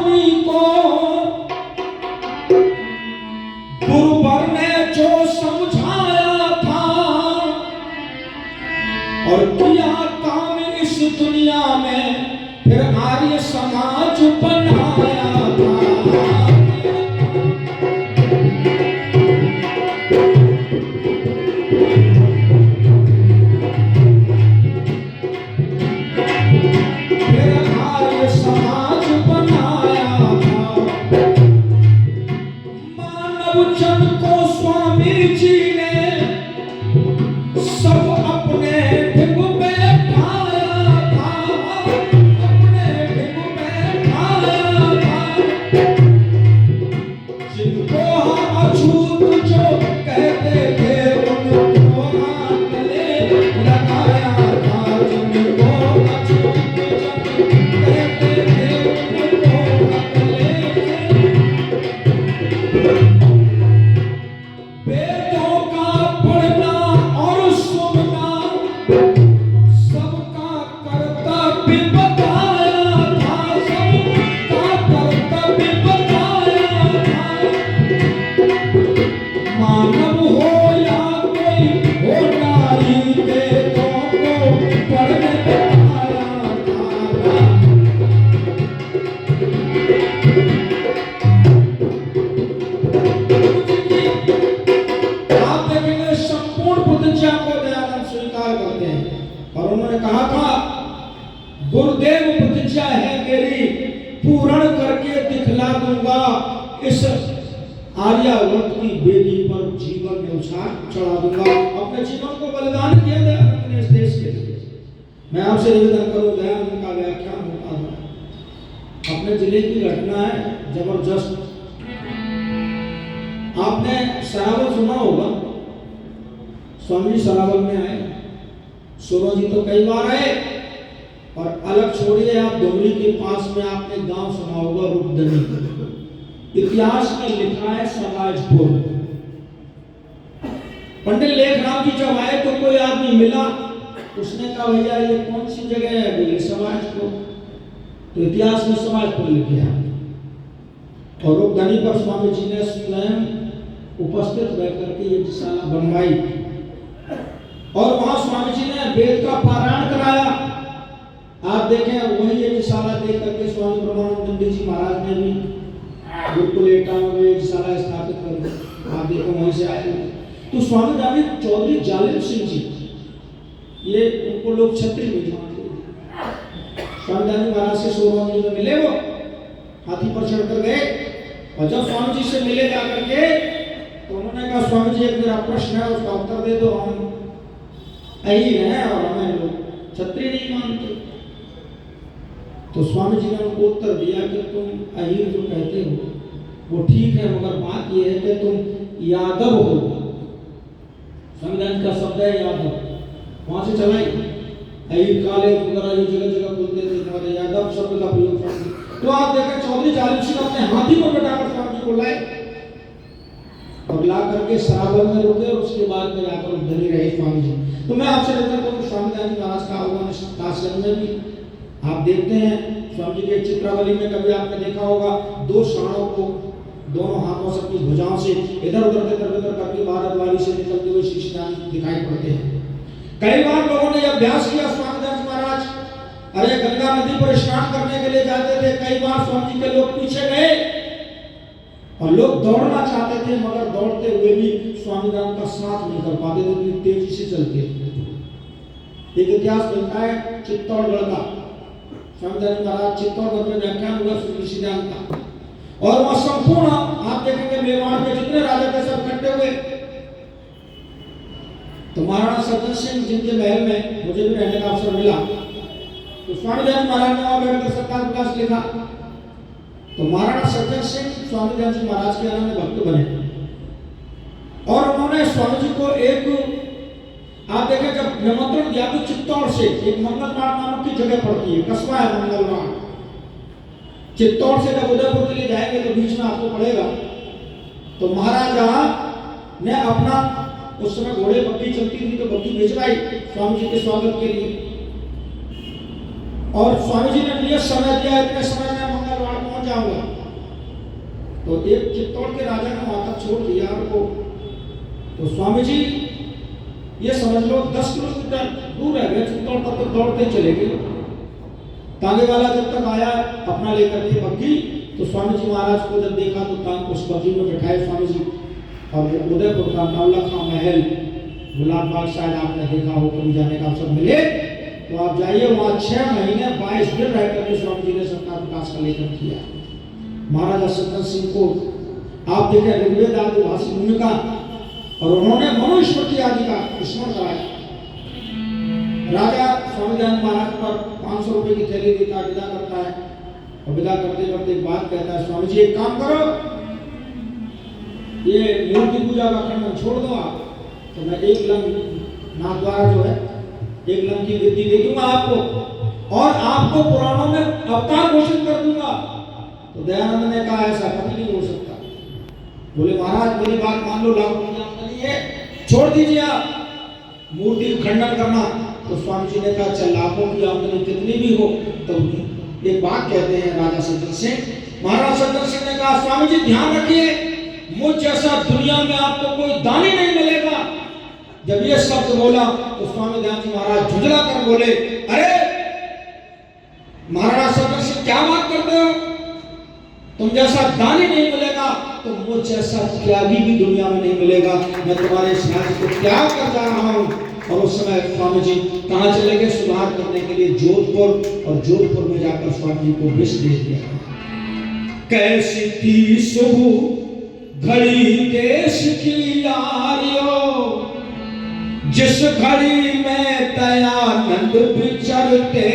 स्वामी को गुरुवर ने जो समझाया था और किया काम इस दुनिया में, फिर आर्य समाज बनाया था। चंद को स्वामी जी ने सब अपने भिंग बैठाया था, अपने भिंग बैठाया था। जिनको अछूत जो कहते थे उनको गले लगाया था, जिनको अछूत जो कहते थे उनको गले कहा था, गुरुदेव प्रतिज्ञा है मेरी, पूर्ण करके दिखला दूंगा, इस आर्यावर्त की बेदी पर जीवन न्यौछावर चढ़ा दूंगा। अपने जीवन को बलिदान किया दयानंद ने इस देश के लिए। मैं आपसे निवेदन करूं, दयानंद का व्याख्यान होता है, अपने जिले की घटना है जबरदस्त। आपने सरावल सुना होगा, स्वामी सरावल में आए, सूरज जी तो कई बार आए, और अलग छोड़िए आप डोमरी के पास में आपने गांव सुना होगा रुद्रनी। इतिहास में लिखा है समाजपुर। पंडित लेखराम जी जब आए तो कोई आदमी मिला, उसने कहा भैया ये कौन सी जगह है? बोले समाजपुर। तो इतिहास में समाजपुर लिखे हैं। और रुद्रनी पर स्वामी जी ने स्वयं उपस्थित रहकर के ये दिशाला बनवाई, और वहां स्वामी जी ने वेद का पारायण कराया। आप देखें वही ये दिशाला देख करके स्वामी ब्रह्मानंद जी महाराज ने भी बिल्कुल एटाओं में दिशाला स्थापित कर दी। आप देखो वहीं से आए। तो स्वामी जानी चौधरी जालिम सिंह जी, ये उनको लोग छत्री भी मानते हैं। स्वामी जानी महाराज से सोलह जी में मिले, वो हाथी पर चढ़कर गए, और जब स्वामी जी से मिले जाकर के तो उन्होंने कहा स्वामी जी एक मेरा प्रश्न है, उसका उत्तर दे दो। हम अहीर हैं और हमें लोग छत्री नहीं मानते। तो स्वामी जी ने उनको उत्तर दिया कि तुम अहीर जो कहते हो वो ठीक है, मगर बात यह है कि तुम यादव हो। संविधान का शब्द है यादव, वहां से चलाई अहीर काले वगैरह ये जगह जगह बोलते थे, हमारे यादव शब्द का प्रयोग। तो आप देखें चौधरी जालिम सिंह अपने हाथी पर बैठाकर स्वामी जी को लाए और ला करके सरावल में रुके, और उसके बाद में जाकर उद्धरी रहे स्वामी जी। तो मैं आपसे निवेदन करूं, स्वामी जी महाराज का आगमन आश्रम में भी आप देखते हैं। स्वामी जी के चित्रावली में कभी आपने देखा होगा, दो शाणों को दोनों हाथों से अपनी भुजाओं से इधर उधर करके भारतवारी से निकलते हुए श्री कृष्ण दिखाई पड़ते हैं। कई बार लोगों ने अभ्यास किया, स्वामी जी महाराज अरे गंगा नदी पर स्नान करने के लिए जाते थे, कई बार स्वामी जी के लोग पीछे गए और लोग दौड़ना चाहते थे, मगर दौड़ते हुए भी स्वामी जी का साथ नहीं कर पाते थे, इतनी तेजी से चलते थे। एक इतिहास मिलता है चित्तौड़गढ़ का, स्वामी जी महाराज चित्तौड़गढ़ में व्याख्यान हुआ श्री सिद्धांत का, और वह संपूर्ण आप देखेंगे मेवाड़ के जितने राजा थे सब इकट्ठे हुए। तो महाराणा सज्जन सिंह जिनके महल में मुझे भी रहने का अवसर मिला, तो स्वामी जी महाराज ने वहां बैठकर सत्ता प्रकाश लिखा। तो महाराणा सज्जन सिंह स्वामी जी महाराज के अनन्य भक्त बने, और उन्होंने स्वामी जी को एक आप देखें जब निमंत्रण दिया तो चित्तौड़ से एक मंगलवाड़ नामक की जगह पड़ती है, कस्बा है मंगलवाड़। चित्तौड़ से जब उदयपुर के लिए जाएंगे तो बीच में आपको पड़ेगा। तो महाराजा ने अपना उस समय घोड़े बग्घी चलती थी तो बग्घी भिजवाई स्वामी जी के स्वागत के लिए, और स्वामी जी ने नियत समय दिया, इतने समय में मंगलवाड़ पहुंच जाऊंगा। तो एक चित्तौड़ के राजा ने वहां तक छोड़ दिया उनको। तो स्वामी जी ये समझ लो 10 किलोमीटर दूर है गए चित्तौड़ तक, तो दौड़ते चले गए। तांगे वाला जब तक आया अपना लेकर के बग्घी, तो स्वामी जी महाराज को जब देखा तो तांग उस बग्घी में बैठाए स्वामी जी, और वो उदयपुर का नौलखा महल गुलाब बाग शायद आपने देखा हो, कभी जाने का अवसर मिले तो आप जाइए। वहाँ 6 महीने 22 दिन रह करके स्वामी जी ने सबका विकास का लेखन किया। महाराजा सज्जन सिंह को आप देखें ऋग्वेद आदि भाषी भूमिका, और उन्होंने मनुस्मृति आदि का स्मरण कराया। राजा स्वामी दयानंद महाराज पर 500 रुपए की थैली देता, विदा करता है, और विदा करते करते एक बात कहता है, स्वामी जी एक काम करो, ये मूर्ति पूजा का खंडन छोड़ दो आप, तो मैं 1 लंग नाथद्वारा जो है 1 लंग की विद्धि दे दूंगा आपको, और आपको पुराणों में अवतार घोषित कर दूंगा। तो दयानंद ने कहा ऐसा कभी नहीं हो सकता। बोले महाराज मेरी बात मान लो, लागू आमदनी है, छोड़ दीजिए आप मूर्ति खंडन करना। तो स्वामी जी ने कहा चल लाखों की आमदनी कितनी भी हो। तो एक बात कहते हैं राजा सज्जन सिंह, महाराज सज्जन सिंह ने कहा स्वामी जी ध्यान रखिए, मुझ जैसा दुनिया में आपको कोई दानी नहीं मिलेगा। जब ये शब्द बोला तो स्वामी दयानंद जी महाराज झुंझला कर बोले, अरे महाराज सज्जन सिंह क्या बात करते हो, तुम जैसा दानी नहीं मिलेगा तो मुझ जैसा त्यागी भी दुनिया में नहीं मिलेगा। मैं तुम्हारे इस राज्य को त्याग कर जा रहा हूं। और उस समय स्वामी जी कहां चले गए, सुधार करने के लिए जोधपुर, और जोधपुर में जाकर स्वामी जी को विष दे दिया। कैसी थी सुबह घड़ी देश की यारियो, जिस घड़ी में दयानंद विचरते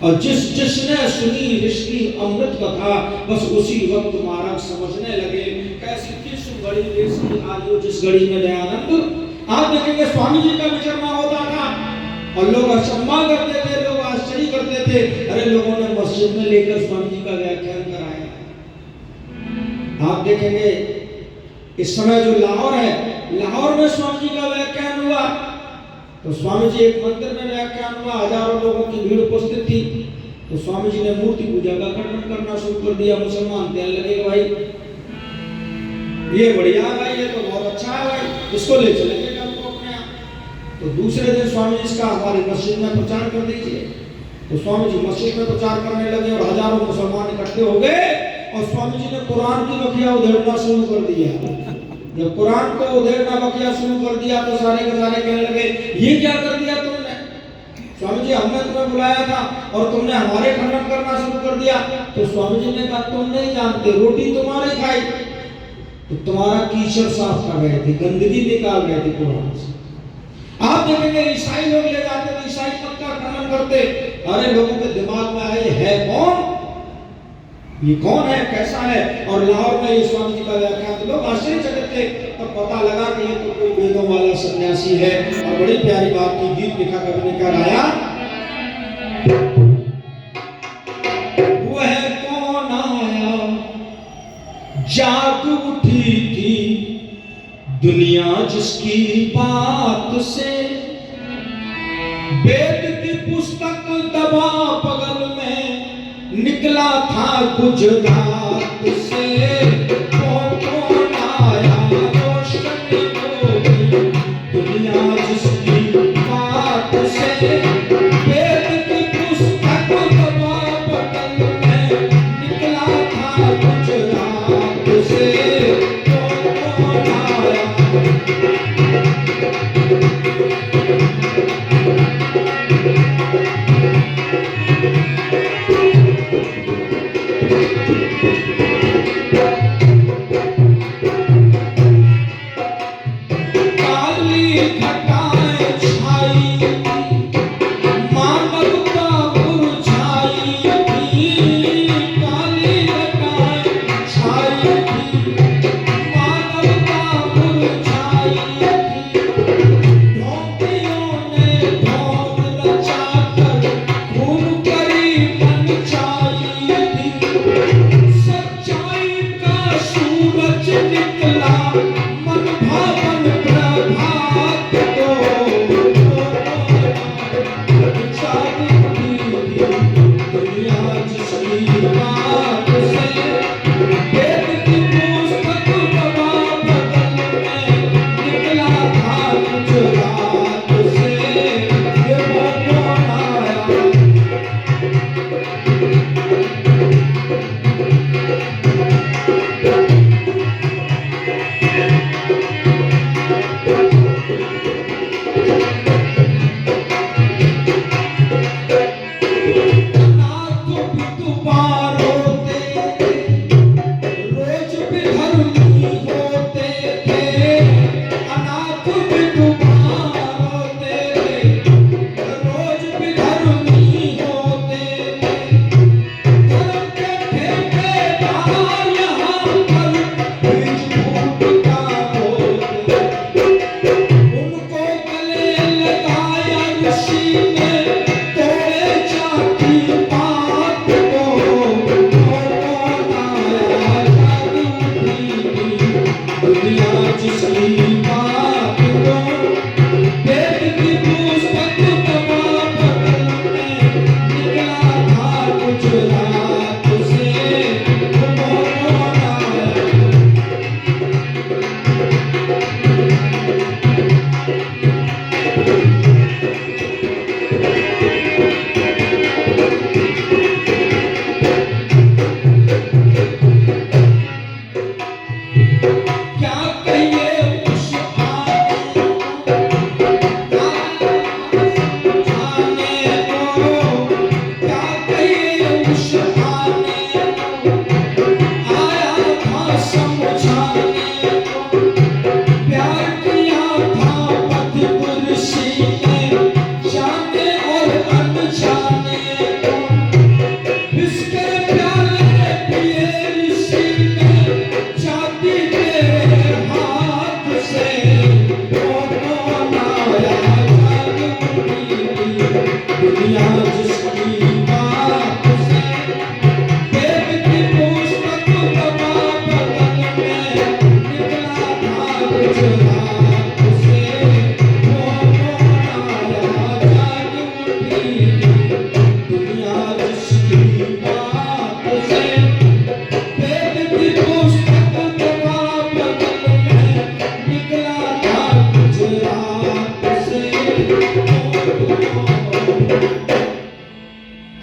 और जिसने सुनी ऋषि अमृत कथा बस उसी वक्त महाराज समझने लगे कैसी किस घड़ी देश की आयु जिस घड़ी में दयानंद। आप देखेंगे स्वामी जी का विचरना होता था और लोग अचंभा करते थे, लोग आश्चर्य करते थे, अरे लोगों ने मस्जिद में लेकर स्वामी जी का व्याख्यान कराया। आप देखेंगे इस समय जो लाहौर है, लाहौर में स्वामी जी का व्याख्यान हुआ तो स्वामी जी एक मंदिर में व्याख्यान हुआ, हजारों लोगों की भीड़ उपस्थित थी, तो स्वामी जी ने मूर्ति पूजा का खंडन करना शुरू कर दिया। मुसलमान कहने लगे भाई ये बढ़िया है भाई, ये तो बहुत अच्छा है भाई, इसको ले चलेंगे कल को अपने यहाँ। तो दूसरे दिन स्वामी जी इसका हमारी मस्जिद में प्रचार कर दीजिए। तो स्वामी जी मस्जिद में प्रचार करने लगे और हजारों मुसलमान इकट्ठे हो गए और स्वामी जी ने कुरान की बखिया उधेड़ना शुरू कर दिया। जब कुरान को उधेड़ना बखिया शुरू कर दिया तो सारे के सारे कहने लगे ये क्या कर दिया तुमने, स्वामी जी हमने तुम्हें बुलाया था और तुमने हमारे खंडन करना शुरू कर दिया। तो स्वामी जी ने कहा तुम नहीं जानते, रोटी तुम्हारी खाई तो तुम्हारा कीचड़ साफ कर गए थे, गंदगी निकाल गए थे कुरान से। आप देखेंगे ईसाई लोग ले जाते थे, ईसाई मत का खंडन करते, अरे लोगों के दिमाग में आए है कौन, ये कौन है, कैसा है। और लाहौर में ये स्वामी जी का व्याख्यान तो लोग आश्चर्यचकित थे, तब पता लगा कि ये तो कोई वेदों वाला सन्यासी है। और बड़ी प्यारी बात की, गीत लिखा कवि ने क्या गाया, वह कौन आया जाग उठी थी दुनिया जिसकी बात से, वेद की पुस्तक दबा बगल में निकला था गुजरात से, कौन आया रोशन होगी दुनिया जिसकी बात से, वेद की पुस्तक दबा बगल में निकला था गुजरात से, कौन आया।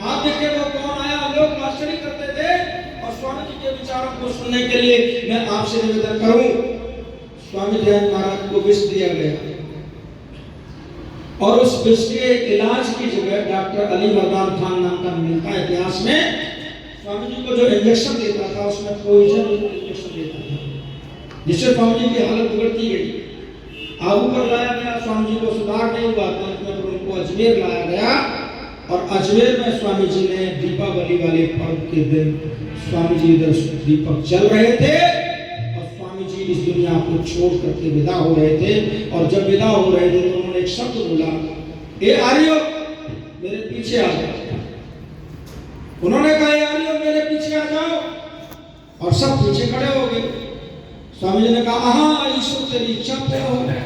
आप देखे वो कौन आया, लोग मास्टरी करते थे और स्वामी जी के विचारों को सुनने के लिए मैं आपसे निवेदन करूं, स्वामी दयानंद महाराज को विष दिया गया और उस विष के इलाज की जगह डॉक्टर अली मरदान खान नाम का मिलता है इतिहास में, स्वामी जी को जो इंजेक्शन देता था उसमें पॉइजन इंजेक्शन देता था जिससे स्वामी जी की हालत बिगड़ती गई। आबू पर लाया गया, स्वामी जी को सुधार नहीं हुआ तो उनको अजमेर लाया गया और अजमेर में स्वामी जी ने दीपावली वाले पर्व के दिन स्वामी जी इधर दीपक चल रहे थे और स्वामी जी इस दुनिया को छोड़ करके विदा हो रहे थे और जब विदा हो रहे थे तो उन्होंने एक शब्द बोला, ए आर्यो मेरे पीछे आ जाओ। उन्होंने कहा ए आर्यो मेरे पीछे आ जाओ और सब पीछे खड़े हो गए। स्वामी जी ने कहा हाँ ईश्वर तेरी इच्छा पूर्ण हो।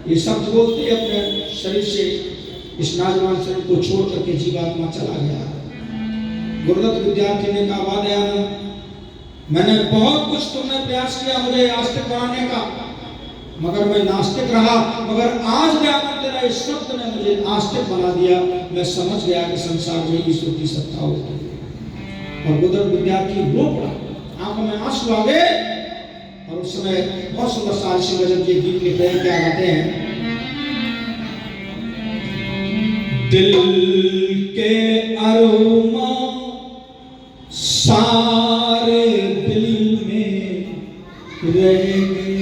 ये शब्द बोलते अपने शरीर से इस नाजवान शरीर को छोड़ करके जीवात्मा चला गया। गुरुदत्त विद्यार्थी ने कहा वाह दयानंद, मैंने बहुत कुछ तुमने प्रयास किया मुझे आस्तिक बनाने का, मगर मैं नास्तिक रहा, मगर आज दयानंद तेरा इस शब्द ने मुझे आस्तिक बना दिया। मैं समझ गया कि संसार में ईश्वर की सत्ता होती है। और गुरुदत्त विद्यार्थी रो पड़ा, आंखों में आंसू आ गए और उस समय बहुत सुंदर सारसी गजब के गीत लिख रहे हैं, क्या गाते हैं, दिल के अरोमा सारे दिल में रह गए,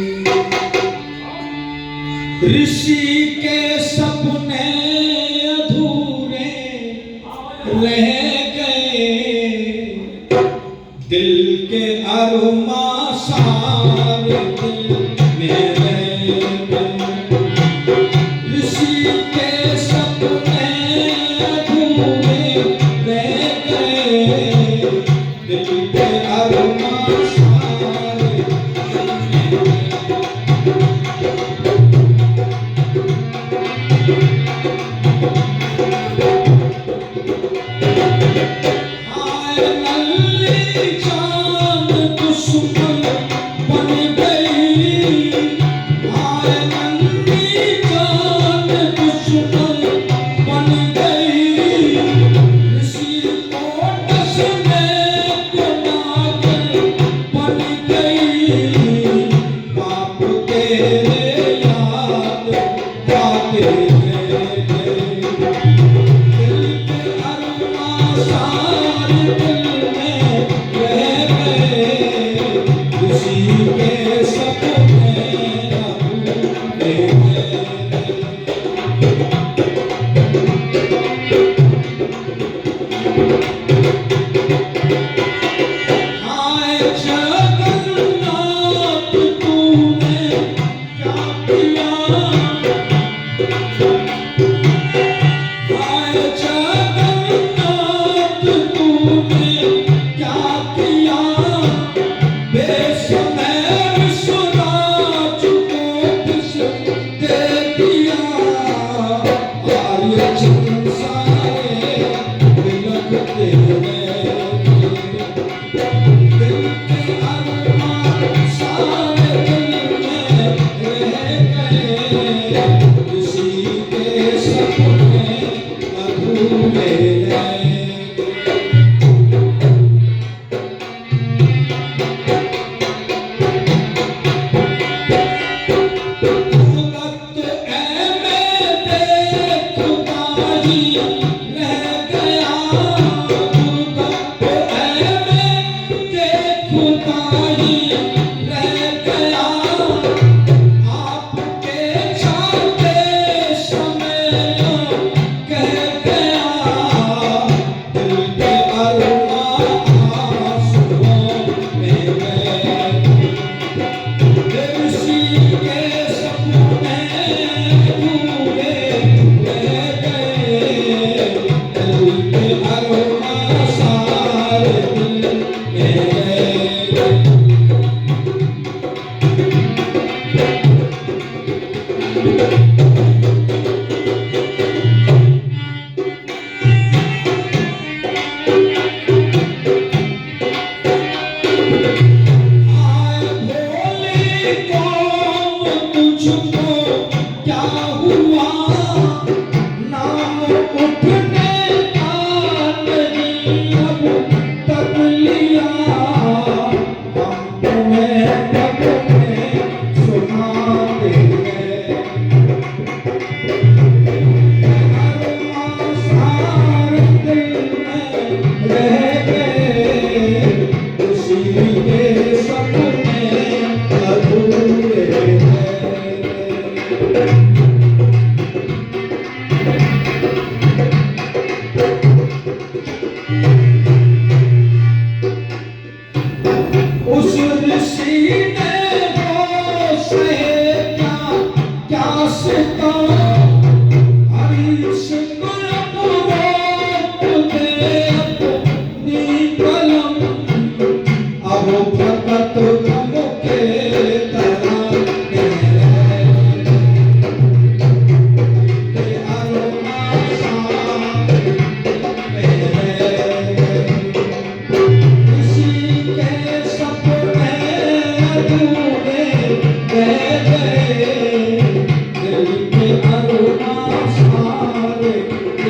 ऋषि के सपने अधूरे रह गए, दिल के अरोमा सारे दिल में रह गए, ऋषि के सपने अधूरे रह गए, दिल के अरोमा सारे दिल में रह गए।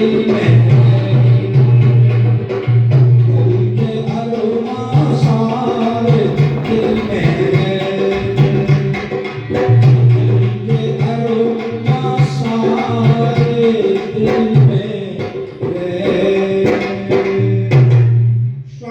दिल में है, दिल के अरमां सारे दिल में है, दिल के अरमां सारे दिल में